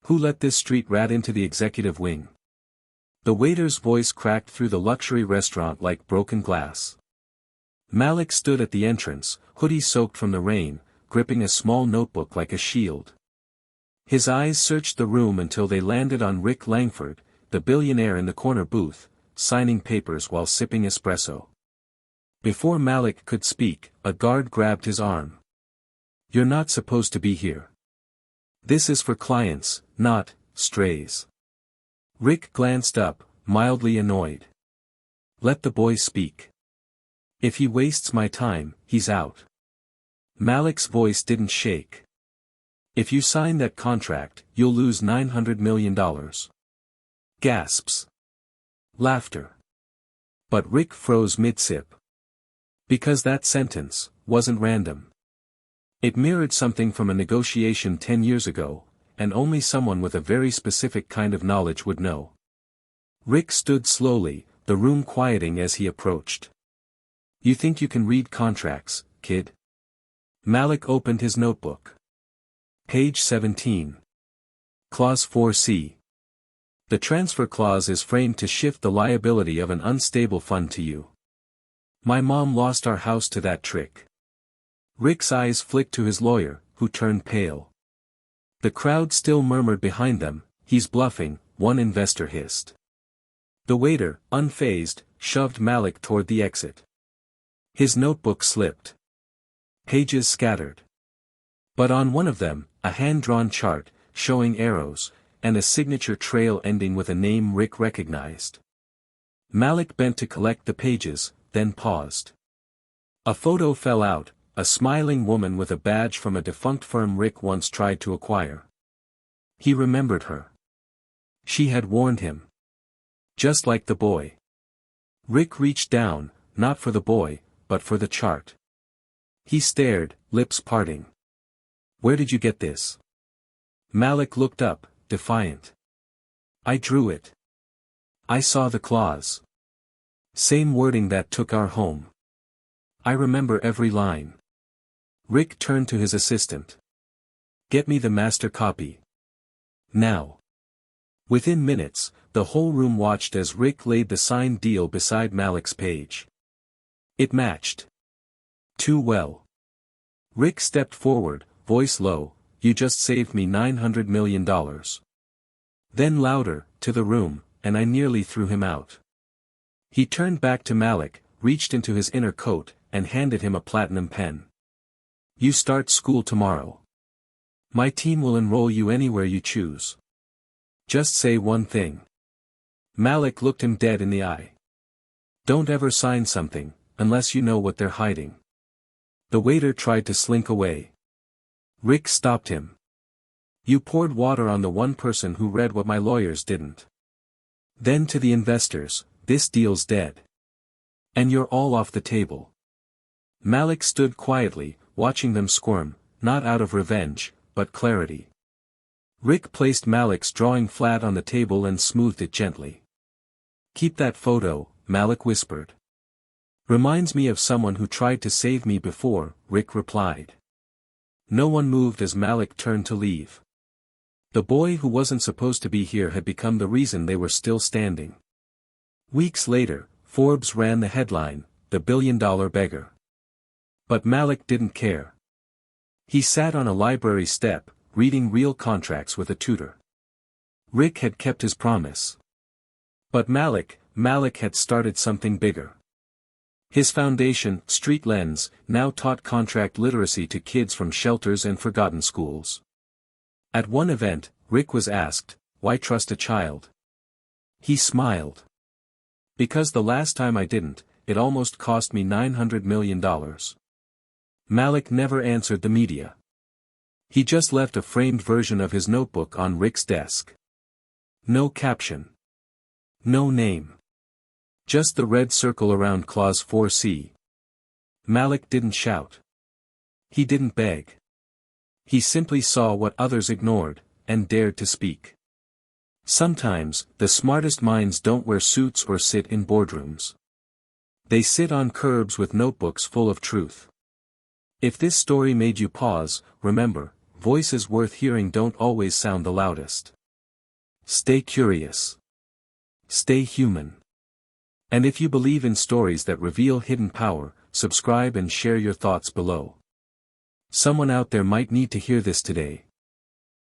Who let this street rat into the executive wing? The waiter's voice cracked through the luxury restaurant like broken glass. Malik stood at the entrance, hoodie soaked from the rain, gripping a small notebook like a shield. His eyes searched the room until they landed on Rick Langford, the billionaire in the corner booth, signing papers while sipping espresso. Before Malik could speak, a guard grabbed his arm. "You're not supposed to be here. This is for clients, not strays." Rick glanced up, mildly annoyed. "Let the boy speak. If he wastes my time, he's out." Malik's voice didn't shake. "If you sign that contract, you'll lose $900 million. Gasps. Laughter. But Rick froze mid-sip. Because that sentence wasn't random. It mirrored something from a negotiation 10 years ago, and only someone with a very specific kind of knowledge would know. Rick stood slowly, the room quieting as he approached. "You think you can read contracts, kid?" Malik opened his notebook. Page 17. Clause 4C. The transfer clause is framed to shift the liability of an unstable fund to you. My mom lost our house to that trick. Rick's eyes flicked to his lawyer, who turned pale. The crowd still murmured behind them, "He's bluffing," one investor hissed. The waiter, unfazed, shoved Malik toward the exit. His notebook slipped. Pages scattered. But on one of them, a hand-drawn chart, showing arrows, and a signature trail ending with a name Rick recognized. Malik bent to collect the pages, then paused. A photo fell out, a smiling woman with a badge from a defunct firm Rick once tried to acquire. He remembered her. She had warned him. Just like the boy. Rick reached down, not for the boy, but for the chart. He stared, lips parting. "Where did you get this?" Malik looked up, defiant. "I drew it. I saw the clause. Same wording that took our home. I remember every line." Rick turned to his assistant. "Get me the master copy. Now." Within minutes, the whole room watched as Rick laid the signed deal beside Malik's page. It matched. Too well. Rick stepped forward, voice low, "You just saved me $900 million. Then louder, to the room, and I nearly threw him out. He turned back to Malik, reached into his inner coat, and handed him a platinum pen. "You start school tomorrow. My team will enroll you anywhere you choose. Just say one thing." Malik looked him dead in the eye. "Don't ever sign something, unless you know what they're hiding." The waiter tried to slink away. Rick stopped him. "You poured water on the one person who read what my lawyers didn't." Then to the investors, "This deal's dead. And you're all off the table." Malik stood quietly, watching them squirm, not out of revenge, but clarity. Rick placed Malik's drawing flat on the table and smoothed it gently. "Keep that photo," Malik whispered. "Reminds me of someone who tried to save me before," Rick replied. No one moved as Malik turned to leave. The boy who wasn't supposed to be here had become the reason they were still standing. Weeks later, Forbes ran the headline, "The Billion-Dollar Beggar." But Malik didn't care. He sat on a library step, reading real contracts with a tutor. Rick had kept his promise. But Malik had started something bigger. His foundation, Street Lens, now taught contract literacy to kids from shelters and forgotten schools. At one event, Rick was asked, "Why trust a child?" He smiled. "Because the last time I didn't, it almost cost me $900 million. Malik never answered the media. He just left a framed version of his notebook on Rick's desk. No caption. No name. Just the red circle around Clause 4C. Malik didn't shout. He didn't beg. He simply saw what others ignored, and dared to speak. Sometimes, the smartest minds don't wear suits or sit in boardrooms. They sit on curbs with notebooks full of truth. If this story made you pause, remember, voices worth hearing don't always sound the loudest. Stay curious. Stay human. And if you believe in stories that reveal hidden power, subscribe and share your thoughts below. Someone out there might need to hear this today.